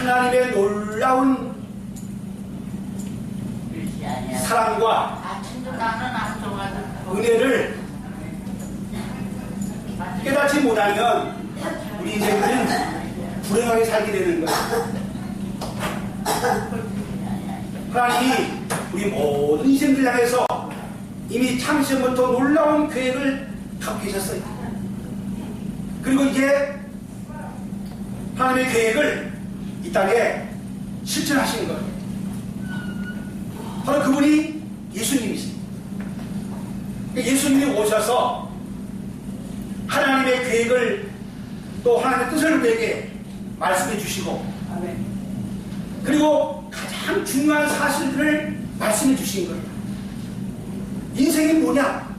하나님의 놀라운 사랑과 은혜를 깨닫지 못하면 우리 인생은 불행하게 살게 되는 거예요. 하나님이 우리 모든 인생들 향해서 이미 창시부터 놀라운 계획을 갖고 계셨어요. 그리고 이제 하나님의 계획을 이 땅에 실천하시는 거예요. 바로 그분이 예수님이십니다. 예수님이 오셔서 하나님의 계획을 또 하나님의 뜻을 우리에게 말씀해 주시고, 그리고 가장 중요한 사실들을 말씀해 주신 거예요. 인생이 뭐냐?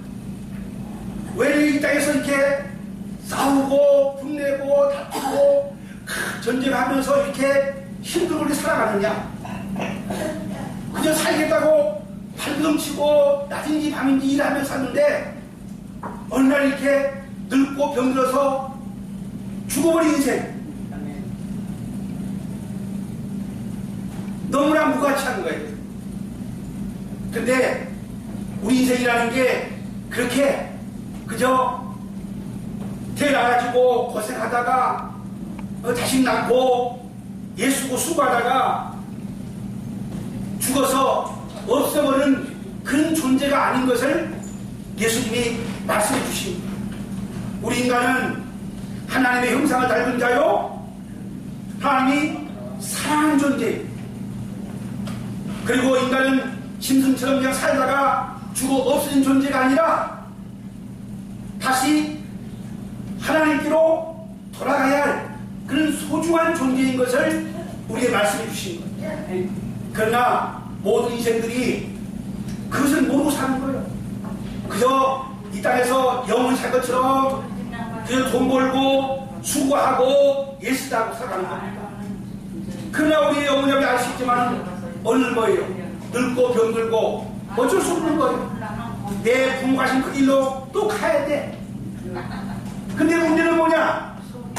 왜 이 땅에서 이렇게 싸우고 분내고 다투고 전쟁하면서 이렇게 힘들게 살아가느냐? 그저 살겠다고 발동치고 낮인지 밤인지 일하며 사는데 어느 날 이렇게 늙고 병들어서 죽어버린 인생, 너무나 무가치한 거예요. 근데 우리 인생이라는 게 그렇게 그저 태어나가지고 고생하다가 자식 낳고 예수고 수고하다가 죽어서 없어버리는 그런 존재가 아닌 것을 예수님이 말씀해 주십니다. 우리 인간은 하나님의 형상을 닮은 자요, 하나님이 사랑하는 존재예요. 그리고 인간은 짐승처럼 그냥 살다가 죽어 없어진 존재가 아니라 다시 하나님께로 돌아가야 할 그런 소중한 존재인 것을 우리에게 말씀해 주신 거예요. 그러나 모든 인생들이 그것을 모르고 사는 거예요. 그저 이 땅에서 영원히 살 것처럼 그저 돈 벌고 수고하고 예수하고 살아가는 겁니다. 그러나 우리 어머님이 알 수 있지만 어느 거예요. 늙고 병들고 어쩔 수 없는 거예요. 내 부모 가신 그 길로 또 가야 돼. 근데 문제는 뭐냐?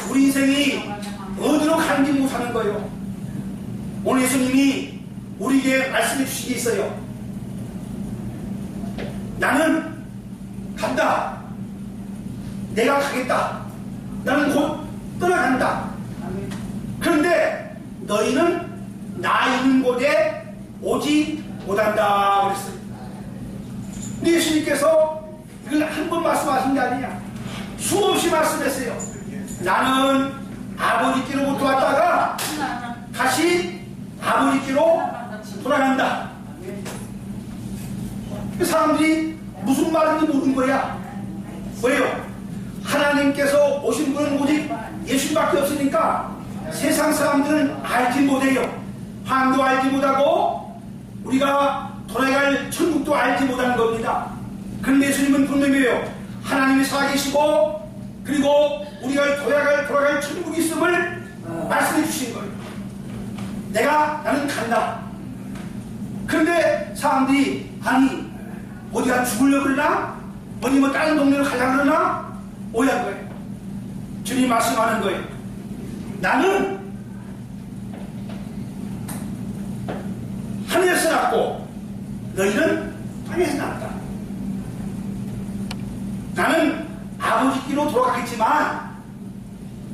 우리 인생이 어디로 가는지 못 사는 거예요. 오늘 예수님이 우리에게 말씀해 주신 게 있어요. 나는 간다. 내가 가겠다. 나는 곧 떠나간다. 그런데 너희는 나 있는 곳에 오지 못한다 그랬어요. 근데 예수님께서 이걸 한 번 말씀하신 게 아니야. 수없이 말씀했어요. 나는 아버지께로부터 왔다가 다시 아버지께로 돌아간다. 사람들이 무슨 말인지 모르는 거야. 왜요? 하나님께서 오신 분은 오직 예수님밖에 없으니까 세상 사람들은 알지 못해요. 하나님도 알지 못하고 우리가 돌아갈 천국도 알지 못하는 겁니다. 그런데 예수님은 분명해요. 하나님이 살아계시고 그리고 우리가 돌아갈 천국이 있음을 말씀해 주신 거예요. 나는 간다. 그런데 사람들이 아니 어디가 죽으려고 그러나? 어디 뭐 다른 동네로 가려고 그러나? 오해한 거예요. 주님 말씀하는 거예요. 나는 하늘에서 났고 너희는 땅에서 났다. 나는 아버지께로 돌아가겠지만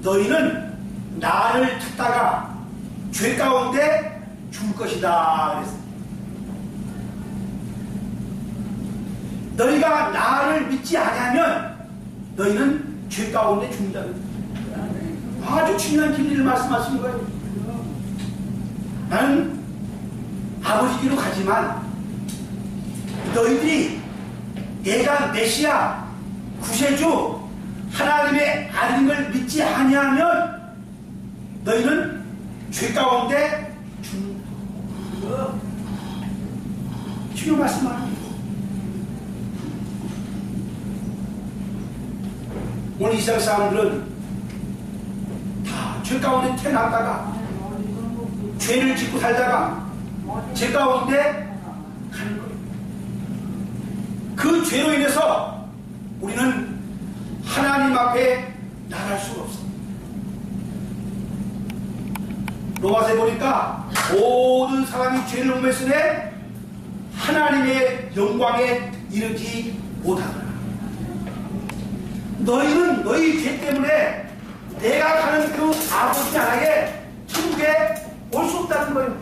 너희는 나를 찾다가 죄 가운데 죽을 것이다 그랬어요. 너희가 나를 믿지 아니하면 너희는 죄 가운데 죽는다. 아주 중요한 진리를 말씀하신 거예요. 나는 아버지께로 가지만 너희들이 내가 메시아 구세주 하나님의 아들인 걸 믿지 아니하면 너희는 죄 가운데 죽는다. 주여 말씀하는 오늘 이 세상 사람들은 다 죄 가운데 태어났다가 죄를 짓고 살다가 죄 가운데 가는 거예요. 그 죄로 인해서 우리는 하나님 앞에 나갈 수가 없습니다. 로마서에 보니까 모든 사람이 죄를 범했으되 하나님의 영광에 이르지 못하더라. 너희는 너희 죄 때문에 내가 가는 그 아버지 나라에 천국에 올 수 없다는 거예요.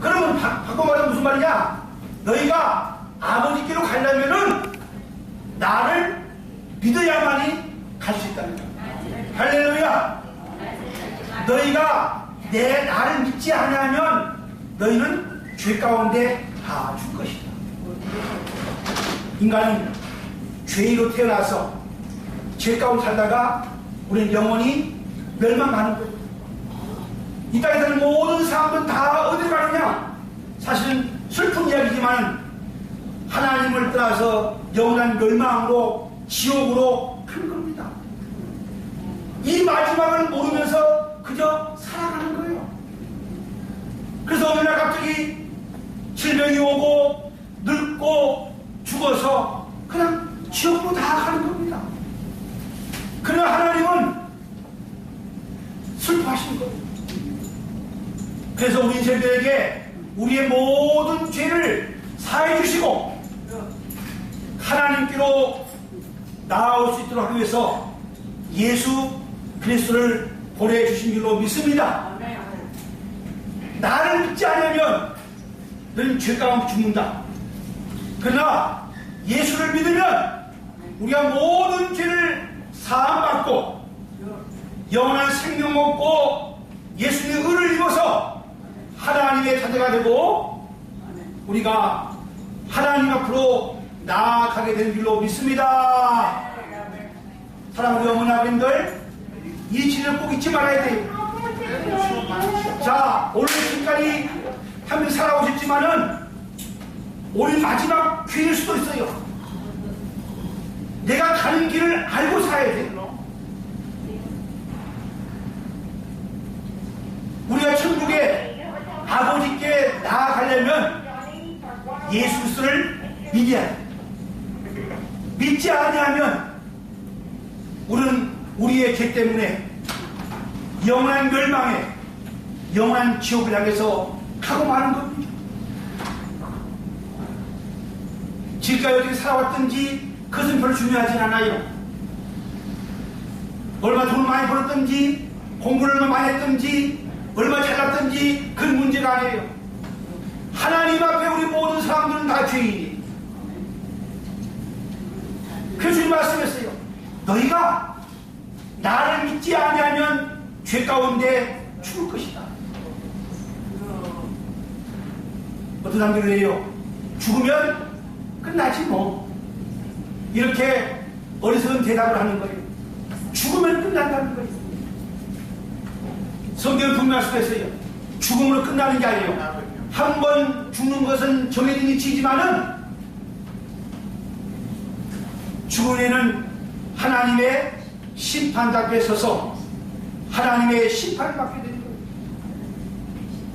그러면 바꿔 말하면 무슨 말이냐? 너희가 아버지께로 가려면은 나를 믿어야만이 갈 수 있다는 거예요. 할렐루야. 너희가 나를 믿지 않으면 너희는 죄 가운데 다 줄 것이다. 인간은 죄인으로 태어나서 죄 가운데 살다가 우리는 영원히 멸망하는 거예요. 이 땅에 사는 모든 사람들은 다 어디로 가느냐? 사실은 슬픈 이야기지만 하나님을 떠나서 영원한 멸망으로 지옥으로 가는 겁니다. 이 마지막을 모르면서 그저 살아가는 거예요. 그래서 어느 날 갑자기 질병이 오고 늙고 죽어서 그냥 지옥으로 다 가는 겁니다. 그러나 하나님은 슬퍼하신 거예요. 그래서 우리 인생들에게 우리의 모든 죄를 사해 주시고 하나님께로 나아올 수 있도록 하기 위해서 예수 그리스도를 보내주신 줄로 믿습니다. 나를 믿지 않으면 너는 죄 가운데 죽는다. 그러나 예수를 믿으면 우리가 모든 죄를 사함받고 영원한 생명 얻고 예수님의 의를 입어서 하나님의 자녀가 되고 우리가 하나님 앞으로 나아가게 되는 줄로 믿습니다. 사랑하는 어머니 아버님들, 이 진리를 꼭 잊지 말아야 돼요. 자, 오늘 지금까지 한번 살아오셨지만은 오늘 마지막 기회일 수도 있어요. 내가 가는 길을 알고 살아야 돼요. 우리가 천국에 아버지께 나아가려면 예수 그리스도를 믿어야 돼. 믿지 아니하면 우리는 우리의 죄 때문에 영원한 멸망에 영원한 지옥을 향해서 가고 마는 겁니다. 지금까지 어떻게 살아왔든지 그것은 별로 중요하진 않아요. 얼마 돈을 많이 벌었든지 공부를 얼마 많이 했든지 얼마 잘났든지 그건 문제가 아니에요. 하나님 앞에 우리 모든 사람들은 다 죄인이에요. 그래서 주님 말씀했어요. 너희가 나를 믿지 아니하면 죄 가운데 죽을 것이다. 어떤 사람들은 해요. 죽으면 끝나지 뭐. 이렇게 어리석은 대답을 하는 거예요. 죽으면 끝난다는 거예요. 성경은 분명할 수가 있어요. 죽음으로 끝나는 게 아니에요. 한 번 죽는 것은 정해진 이치지만은 죽음에는 하나님의 심판대 앞에 서서 하나님의 심판을 받게 되는 거예요.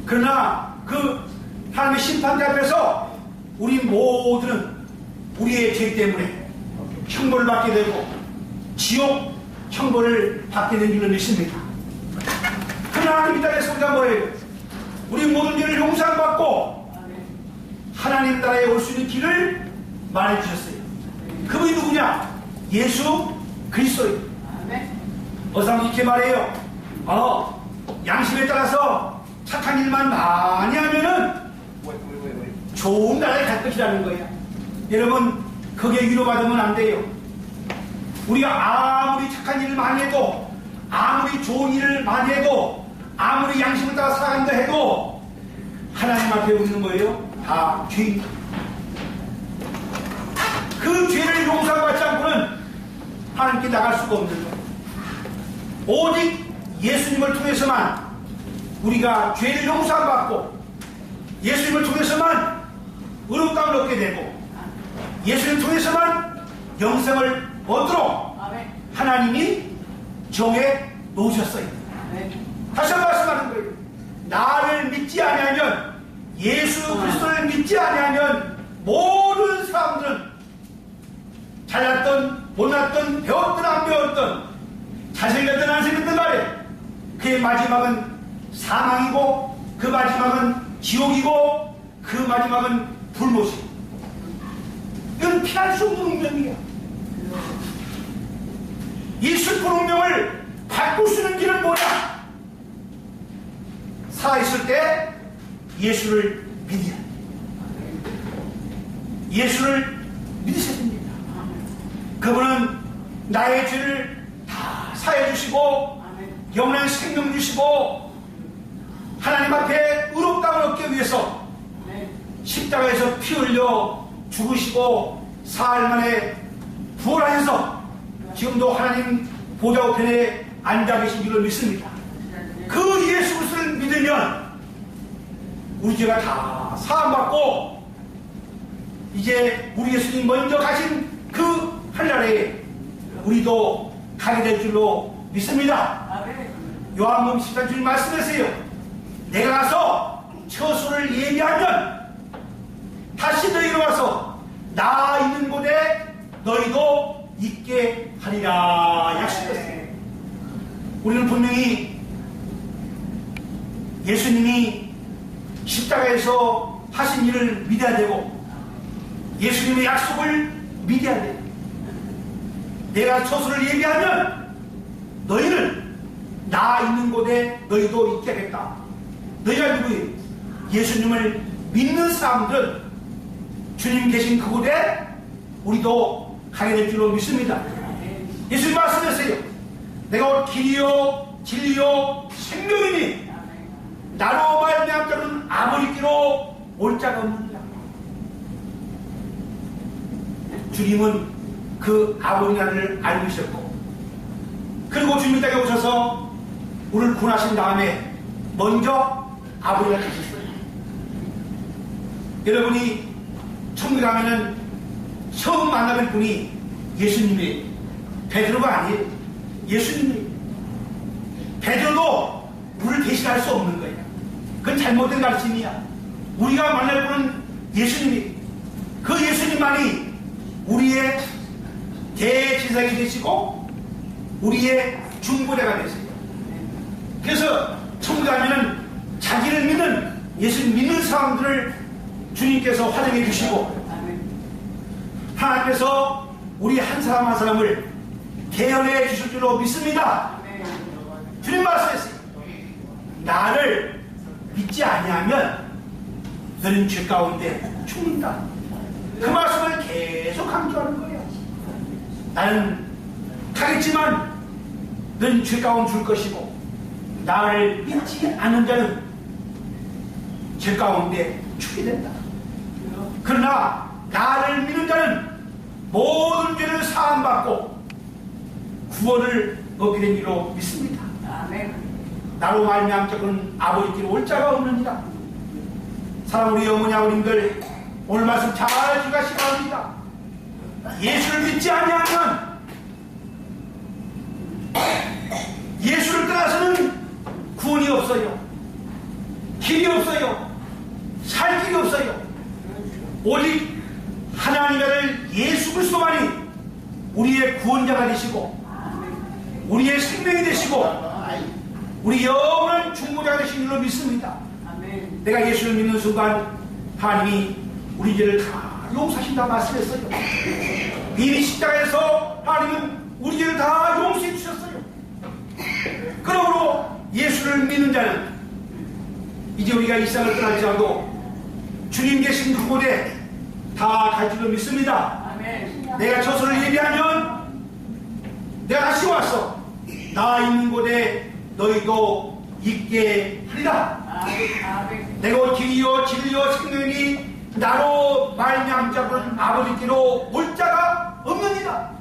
그러나 그 하나님의 심판대 앞에서 우리 모두는 우리의 죄 때문에 형벌을 받게 되고 지옥 형벌을 받게 되는 줄을 믿습니다. 그러나 하나님 이 땅에서 우리가 뭐예요? 우리 모든 죄를 용서받고 하나님 나라에 올 수 있는 길을 말해주셨어요. 그분이 누구냐? 예수 그리스도예요. 어서 한번 이렇게 말해요. 양심에 따라서 착한 일만 많이 하면은 좋은 나라에 갈 것이라는 거예요. 여러분, 그게 위로받으면 안 돼요. 우리가 아무리 착한 일을 많이 해도, 아무리 좋은 일을 많이 해도, 아무리 양심을 따라 살아간다 해도 하나님 앞에 우리는 뭐예요? 다 죄인. 그 죄를 용서받지 않고는 하나님께 나갈 수가 없는 거예요. 오직 예수님을 통해서만 우리가 죄를 용서받고 예수님을 통해서만 의롭다움을 얻게 되고 예수님을 통해서만 영생을 얻도록 하나님이 정해 놓으셨어요. 다시 한번 말씀하는 거예요. 나를 믿지 아니하면, 예수 그리스도를 믿지 아니하면 모든 사람들은 잘났던 못났던 배웠던 안 배웠던 잘생겼던 안 생겼던 말이에요. 그의 마지막은 사망이고 그 마지막은 지옥이고 그 마지막은 불못이고, 이건 피할 수 없는 운명이야. 이 슬픈 운명을 바꿀 수 있는 길은 뭐냐? 살아있을 때 예수를 믿어야 돼. 예수를 믿으셔야 됩니다. 그분은 나의 죄를 다 사해 주시고 영원한 생명 주시고 하나님 앞에 의롭다함을 얻기 위해서 십자가에서 피 흘려 죽으시고 사흘 만에 부활하셔서 지금도 하나님 보좌 우편에 앉아 계신 줄을 믿습니다. 그 예수 그리스도를 믿으면 우리 죄가 다 사함받고 이제 우리 예수님 먼저 가신 그 한날에 우리도 가게 될 줄로 믿습니다. 요한복음 13절 말씀하세요. 내가 가서 처소를 예비하면 다시 너희로 와서 나 있는 곳에 너희도 있게 하리라 약속했어요. 우리는 분명히 예수님이 십자가에서 하신 일을 믿어야 되고 예수님의 약속을 믿어야 돼요. 내가 처소를 예비하면 너희는 나 있는 곳에 너희도 있게 하겠다. 너희가 누구예요? 예수님을 믿는 사람들은 주님 계신 그곳에 우리도 가게 될 줄로 믿습니다. 예수님 말씀하세요. 내가 길이요 진리요 생명이니 나로 말미암아 자는 아버지께로 올 자가 없느니라. 주님은 그 아버지 나를 알고 계셨고 그리고 주님 땅에 오셔서 우리를 구원하신 다음에 먼저 아버지가 계셨어요. 여러분이 천국에 가면은 처음 만나뵐 분이 예수님이에요. 베드로가 아니에요. 예수님이에요. 베드로도 우리를 대신할 수 없는 거예요. 그건 잘못된 가르침이야. 우리가 만날 분은 예수님이에요. 그 예수님만이 우리의 대제사장이 되시고 우리의 중보자가 되세요. 그래서 천국에 가면은 자기를 믿는 예수님 믿는 사람들을 주님께서 환영해 주시고 하나님께서 우리 한 사람 한 사람을 대연해 주실 줄로 믿습니다. 주님 말씀했어요. 나를 믿지 아니하면 너는 죄 가운데 죽는다. 그 말씀을 계속 강조하는 거예요. 나는 가겠지만 너는 죄 가운데 줄 것이고 나를 믿지 않는 자는 죄 가운데 죽게 된다. 그러나 나를 믿는 자는 모든 죄를 사함받고 구원을 얻게 된 줄로 믿습니다. 나로 말미암아 그는 아버지께로 올 자가 없느니라. 사랑 우리 어머니 아버님들 오늘 말씀 잘 기억하시기 바랍니다. 예수를 믿지 아니하면 예수를 떠나서는 구원이 없어요. 길이 없어요. 살 길이 없어요. 오직 하나님의 아들 예수 그리스도만이 우리의 구원자가 되시고 우리의 생명이 되시고 우리 영원한 중보자가 되신 줄로 믿습니다. 내가 예수를 믿는 순간 하나님이 우리 죄를 다 용서하신다 말씀했어요. 이미 십자가에서 하나님은 우리 죄를 다 용서해 주셨어요. 그러므로 예수를 믿는 자는 이제 우리가 이 세상을 떠날지라도 주님 계신 그곳에 다 갈 줄로 믿습니다. 내가 처소를 예비하면 내가 다시 와서 나 있는 곳에 너희도 있게 하리라. 내가 길이요 진리요 생명이 나로 말미암아 자는 아버지께로 올 자가 없느니라.